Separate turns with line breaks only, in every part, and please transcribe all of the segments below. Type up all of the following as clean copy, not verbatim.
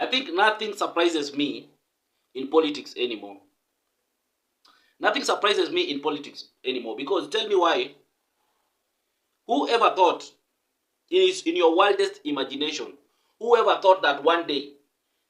think nothing surprises me in politics anymore. Nothing surprises me in politics anymore, because tell me why. Whoever thought, in your wildest imagination, whoever thought that one day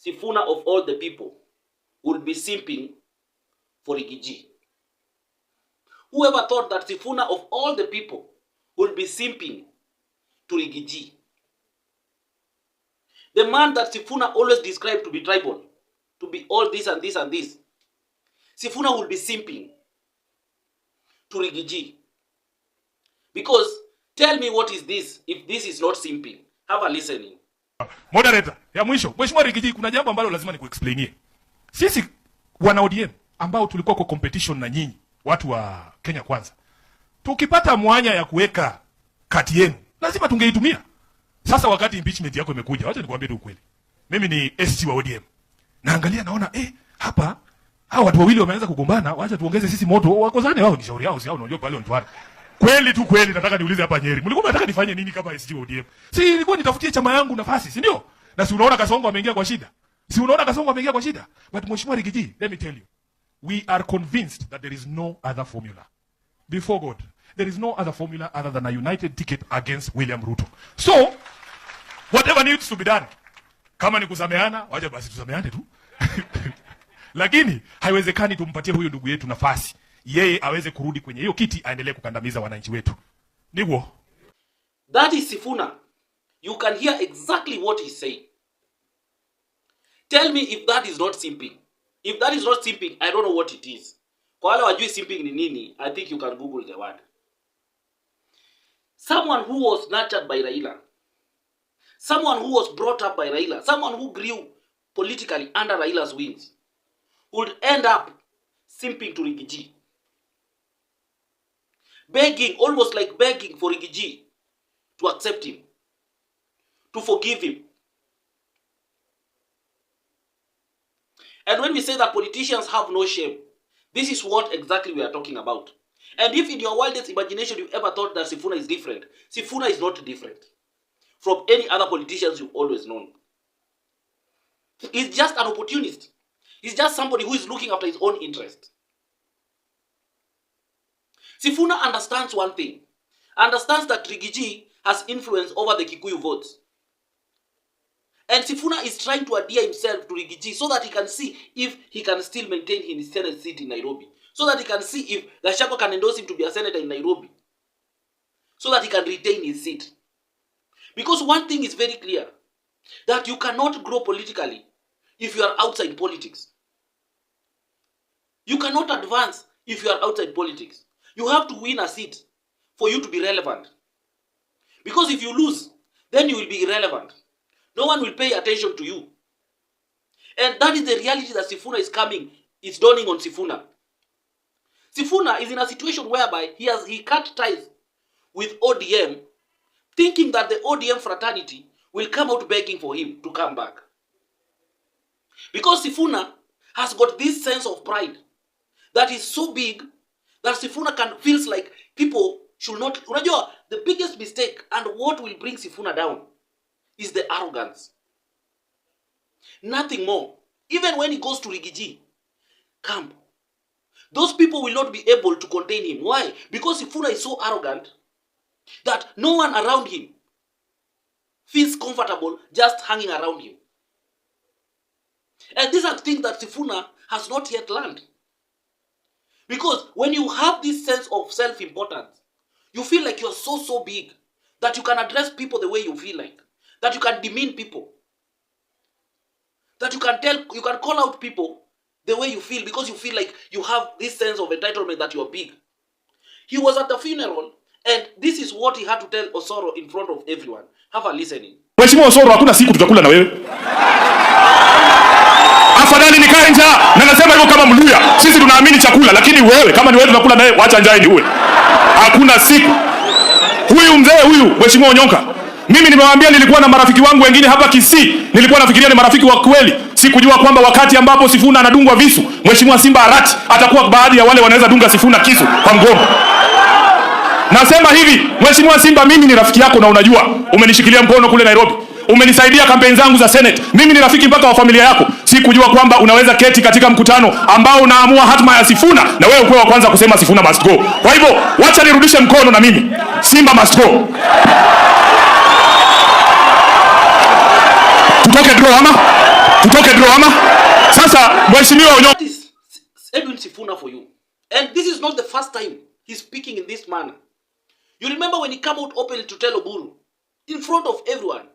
Sifuna of all the people would be simping for Rigiji? Whoever thought that Sifuna of all the people would be simping to Rigiji? The man that Sifuna always described to be tribal, to be all this and this and this, Sifuna will be simping to Rigiji. Because tell me, what is this if this is not simping? Have a listening.
Moderator, ya mwisho, Mheshimiwa Rigiji, kuna jambo ambalo lazima nikuexplainie. Sisi wana ODM ambao tulikuwa kwa competition na nyinyi, watu wa Kenya Kwanza, tukipata mwanya ya kuweka kati yenu, lazima tungeitumia. Sasa wakati impeachment yako imekuja, wacha nikwambie tu ukweli. Mimi ni SG wa ODM. Naangalia naona hapa hao watu wawili wameanza kugombana, wacha tuongeze sisi moto, wakozane wao, ni shauri yao, si hao unajua pale ontwara. Kweli tu kweli, nataka niulize hapa Nyeri. Mlikuwa mnataka nifanye nini kama SG wa ODM? Si nilikuwa nitafutie chama yangu nafasi, si ndio? Na si unaona Kasongo ameingia kwa shida. But Mheshimiwa Rigiji, let me tell you, we are convinced that there is no other formula. Before God, there is no other formula other than a united ticket against William Ruto. So, whatever needs to be done, kama ni kusameana, wacha basi tusameane tu. Lakini haiwezekani tumpatie huyo ndugu yetu nafasi yeye aweze kurudi kwenye hiyo kiti aendelee kukandamiza wananchi wetu. Nigwo.
That is Sifuna. You can hear exactly what he's saying. Tell me if that is not simping. If that is not simping, I don't know what it is. Kwa wale wajui simping ni nini, I think you can Google the word. Someone who was nurtured by Raila, someone who was brought up by Raila, someone who grew politically under Raila's wings, would end up simping to Rigiji. Begging, almost like begging for Rigiji to accept him, to forgive him. And when we say that politicians have no shame, this is what exactly we are talking about. And if in your wildest imagination you ever thought that Sifuna is different, Sifuna is not different from any other politicians you've always known. He's just an opportunist. He's just somebody who is looking after his own interest. Sifuna understands one thing. Understands that Rigiji has influence over the Kikuyu votes. And Sifuna is trying to adhere himself to Rigiji so that he can see if he can still maintain his Senate seat in Nairobi. So that he can see if Gachagua can endorse him to be a senator in Nairobi. So that he can retain his seat. Because one thing is very clear. That you cannot grow politically if you are outside politics. You cannot advance if you are outside politics. You have to win a seat for you to be relevant. Because if you lose, then you will be irrelevant. No one will pay attention to you. And that is the reality that Sifuna is coming. It's dawning on Sifuna. Sifuna is in a situation whereby he cut ties with ODM, thinking that the ODM fraternity will come out begging for him to come back. Because Sifuna has got this sense of pride that is so big that Sifuna feels like people should not. Unajua, the biggest mistake and what will bring Sifuna down is the arrogance. Nothing more. Even when he goes to Rigiji camp, those people will not be able to contain him. Why? Because Sifuna is so arrogant that no one around him feels comfortable just hanging around him. And these are things that Sifuna has not yet learned. Because when you have this sense of self-importance, you feel like you're so big that you can address people the way you feel like. That you can demean people. That you can call out people the way you feel because you feel like you have this sense of entitlement that you are big. He was at the funeral and this is what he had to tell Osoro in front of everyone. Have a listening.
Mheshimiwa Osoro, hakuna siku tutakula na wewe. Afadhali nikae njaa, na nasema hivyo kama Mluya. Sisi tunaamini chakula, lakini wewe kama ni wewe tunakula na wewe, acha njaa iwe. Hakuna siku. Huyu mzee huyu, Mheshimiwa Onyonka, mimi nimewaambia nilikuwa na marafiki wangu wengine hapa Kisii, nilikuwa nafikiria ni marafiki wa kweli. Sikujua kwamba wakati ambapo Sifuna anadungwa visu, Mheshimiwa Simba Arati atakuwa baadhi ya wale wanaweza dunga Sifuna kisu kwa mgongo. Nasema hivi, Mheshimiwa Simba, mimi ni rafiki yako na unajua, umenishikilia mkono kule Nairobi. umenisaidia kampeni zangu za Senate. Mimi ni rafiki mpaka wa familia yako. Sikujua kwamba unaweza keti katika mkutano ambao unaamua hatma ya Sifuna na wewe uko wa kwanza kusema Sifuna must go. Kwa hivyo wacha nirudishe mkono na mimi. Simba must go. Tutoke draw ama? Sasa mheshimiwa Onyo.
That is Edwin Sifuna for you. And this is not the first time he's speaking in this manner. You remember when he came out openly to tell Oburu in front of everyone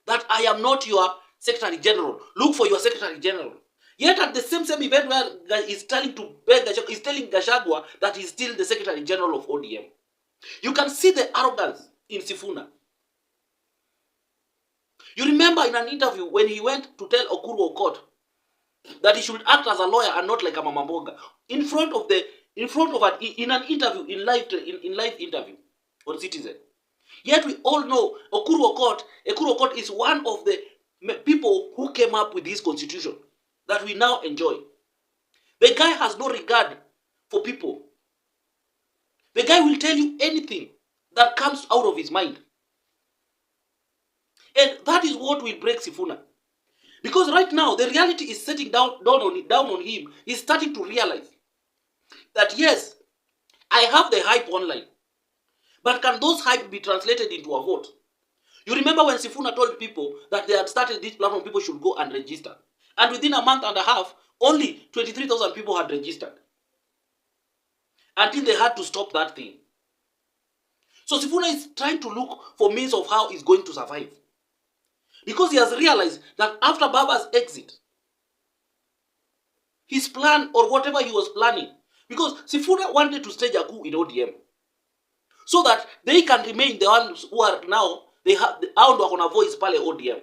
that I am not your Secretary General. Look for your Secretary General. Yet at the same event where he's telling Gachagua that he's still the Secretary General of ODM. You can see the arrogance in Sifuna. You remember in an interview when he went to tell Okuru Okot that he should act as a lawyer and not like a mamamboga in an interview in live interview on Citizen. Yet we all know Okuru Okot is one of the people who came up with this constitution that we now enjoy. The guy has no regard for people. The guy will tell you anything that comes out of his mind. And that is what will break Sifuna. Because right now, the reality is setting down on him. He's starting to realize that yes, I have the hype online. But can those hype be translated into a vote? You remember when Sifuna told people that they had started this platform, people should go and register. And within a month and a half, only 23,000 people had registered. Until they had to stop that thing. So Sifuna is trying to look for means of how he's going to survive. Because he has realized that after Baba's exit, his plan or whatever he was planning, because Sifuna wanted to stage a coup in ODM, so that they can remain the ones who are now, they have a voice pale ODM.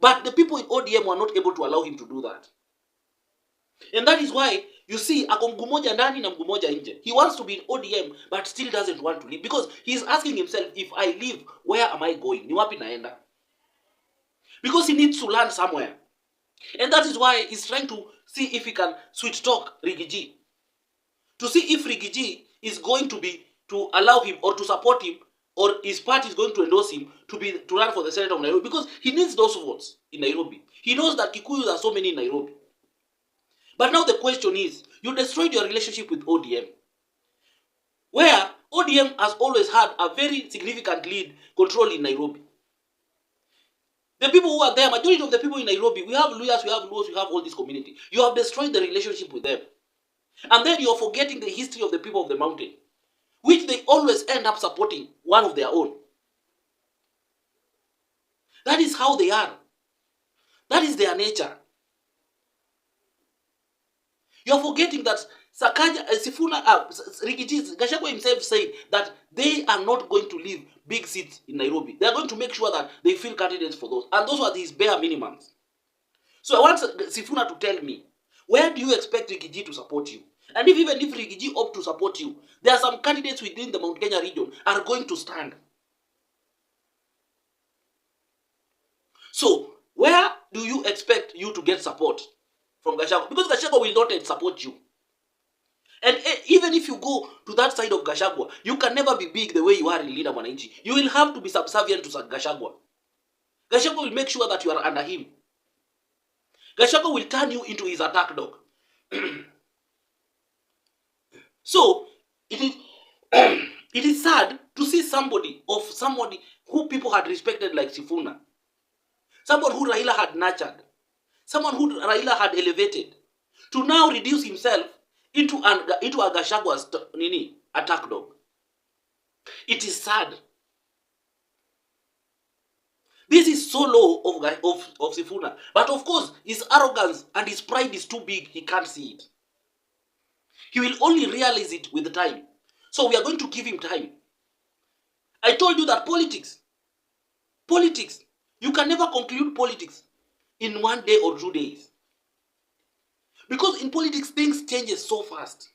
But the people in ODM were not able to allow him to do that. And that is why you see ako mguu moja ndani na mguu moja nje. He wants to be in ODM but still doesn't want to leave, because he's asking himself, if I leave, where am I going? Ni wapi naenda? Because he needs to learn somewhere. And that is why he's trying to see if he can sweet talk Rigiji. To see if Rigiji is going to allow him or to support him, or his party is going to endorse him to run for the Senate of Nairobi. Because he needs those votes in Nairobi. He knows that Kikuyus are so many in Nairobi. But now the question is, you destroyed your relationship with ODM, where ODM has always had a very significant lead control in Nairobi. The people who are there, majority of the people in Nairobi, we have Luyas, we have Luos, we have all this community. You have destroyed the relationship with them. And then you are forgetting the history of the people of the mountain, which they always end up supporting one of their own. That is how they are. That is their nature. You are forgetting that Sifuna, Gachagua himself said that they are not going to leave big seats in Nairobi. They are going to make sure that they fill candidates for those. And those are his bare minimums. So I want Sifuna to tell me, where do you expect Rigiji to support you? And even if Rigiji opt to support you, there are some candidates within the Mount Kenya region are going to stand. So where do you expect you to get support from Gachagua? Because Gachagua will not support you. And even if you go to that side of Gachagua, you can never be big the way you are in Leader Mwananchi. You will have to be subservient to Gachagua. Gachagua will make sure that you are under him. Gachagua will turn you into his attack dog. So, it is sad to see somebody who people had respected like Sifuna. Someone who Raila had nurtured. Someone who Raila had elevated. To now reduce himself into a Gachagua's attack dog. It is sad. This is so low of Sifuna. But of course, his arrogance and his pride is too big. He can't see it. He will only realize it with time. So we are going to give him time. I told you that politics, you can never conclude politics in 1 day or 2 days. Because in politics, things change so fast.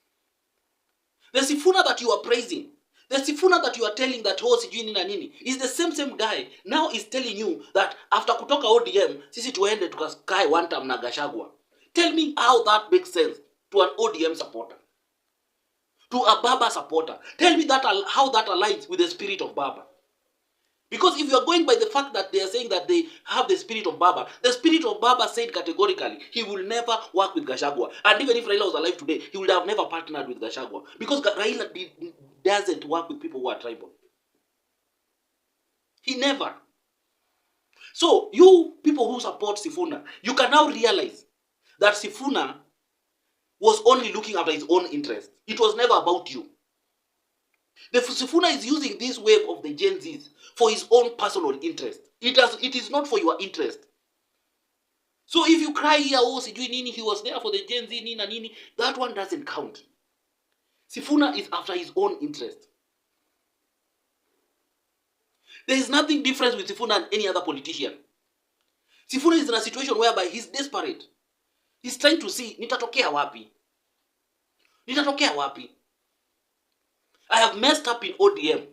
The Sifuna that you are praising, the Sifuna that you are telling that sijui nini na nini, is the same guy now is telling you that after kutoka ODM, sisi tuende tukakae one time na Gachagua. Tell me how that makes sense to an ODM supporter, to a Baba supporter. Tell me how that aligns with the spirit of Baba. Because if you are going by the fact that they are saying that they have the spirit of Baba, the spirit of Baba said categorically he will never work with Gachagua. And even if Raila was alive today, he would have never partnered with Gachagua. Because Raila doesn't work with people who are tribal. He never. So, you people who support Sifuna, you can now realize that Sifuna was only looking after his own interest. It was never about you. The Sifuna is using this wave of the Gen Zs for his own personal interest. It is not for your interest. So if you cry here, oh, sijui nini, he was there for the Gen Z, nina nini, that one doesn't count. Sifuna is after his own interest. There is nothing different with Sifuna and any other politician. Sifuna is in a situation whereby he's desperate. He's trying to see, nitatokea wapi? Nitatokea wapi? I have messed up in ODM.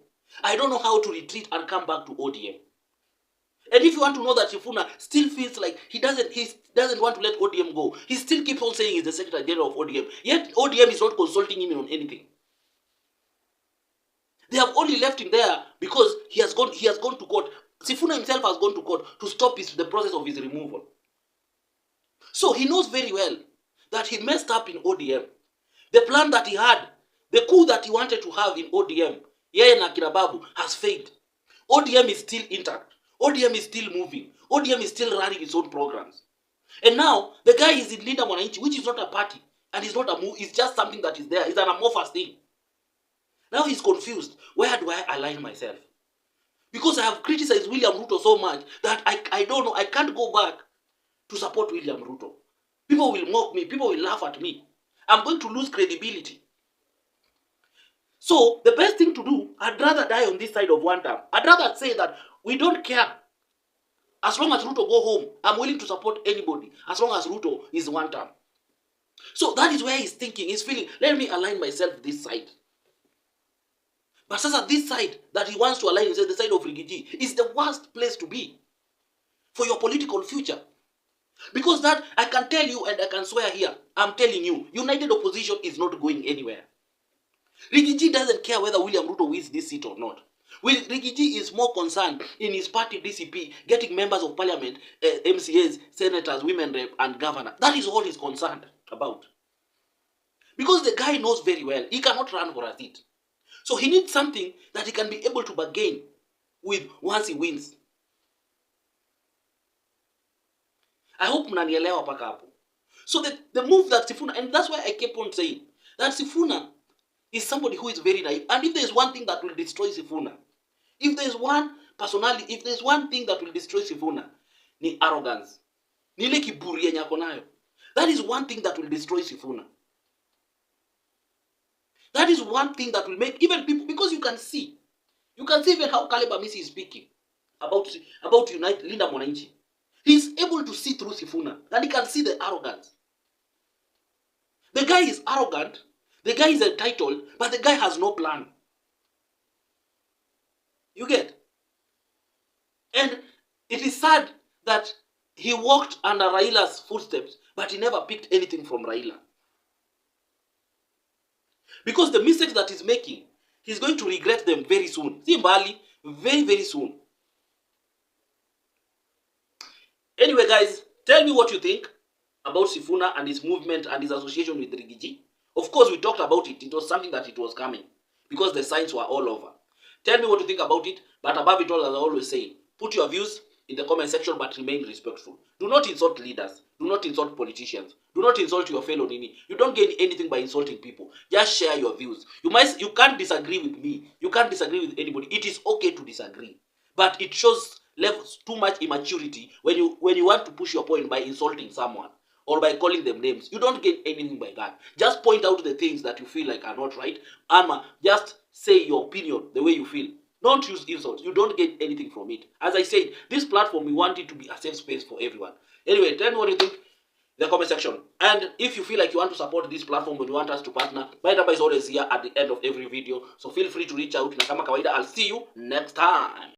I don't know how to retreat and come back to ODM. And if you want to know that Sifuna still feels like he doesn't want to let ODM go, he still keeps on saying he's the Secretary General of ODM. Yet ODM is not consulting him on anything. They have only left him there because he has gone to court. Sifuna himself has gone to court to stop the process of his removal. So he knows very well that he messed up in ODM. The plan that he had, the coup that he wanted to have in ODM, yeye na Kirababu, has failed. ODM is still intact. ODM is still moving. ODM is still running its own programs. And now, the guy is in Linda Mwananchi, which is not a party. And it's not a move. It's just something that is there. It's an amorphous thing. Now he's confused. Where do I align myself? Because I have criticized William Ruto so much that I don't know. I can't go back to support William Ruto. People will mock me. People will laugh at me. I'm going to lose credibility. So, the best thing to do, I'd rather die on this side of one term. I'd rather say that we don't care. As long as Ruto go home, I'm willing to support anybody. As long as Ruto is one term. So, that is where he's thinking. He's feeling, let me align myself this side. But sasa this side that he wants to align himself, the side of Rigiji, is the worst place to be for your political future. Because that, I can tell you and I can swear here, I'm telling you, united opposition is not going anywhere. Rigiji doesn't care whether William Ruto wins this seat or not. Rigiji is more concerned in his party DCP getting members of parliament, MCAs, senators, women rep, and governor. That is all he's concerned about. Because the guy knows very well, he cannot run for a seat. So he needs something that he can be able to bargain with once he wins. I hope mnanielewa paka hapo. So the move that Sifuna, and that's why I kept on saying, that Sifuna is somebody who is very naive. And if there is one thing that will destroy Sifuna, if there is one personality, if there is one thing that will destroy Sifuna, ni arrogance. Ni ile kiburi yenye ako nayo. That is one thing that will destroy Sifuna. That is one thing that will make even people, because you can see even how Caleb Amisi is speaking about Unite Linda Mwananchi. He's able to see through Sifuna, and he can see the arrogance. The guy is arrogant, the guy is entitled, but the guy has no plan. You get? And it is sad that he walked under Raila's footsteps, but he never picked anything from Raila. Because the mistakes that he's making, he's going to regret them very soon. See, Mbali, very, very soon. Anyway, guys, tell me what you think about Sifuna and his movement and his association with Rigiji. Of course, we talked about it. It was something that it was coming because the signs were all over. Tell me what you think about it. But above it all, as I always say, put your views in the comment section, but remain respectful. Do not insult leaders. Do not insult politicians. Do not insult your fellow Nini. You don't gain anything by insulting people. Just share your views. You can't disagree with me. You can't disagree with anybody. It is okay to disagree. But it shows too much immaturity when you want to push your point by insulting someone or by calling them names. You don't get anything by that. Just point out the things that you feel like are not right. Just say your opinion the way you feel. Don't use insults. You don't get anything from it. As I said, this platform, we want it to be a safe space for everyone. Anyway, tell me what you think in the comment section. And if you feel like you want to support this platform and you want us to partner, my number is always here at the end of every video. So feel free to reach out. Na kama kawaida, I'll see you next time.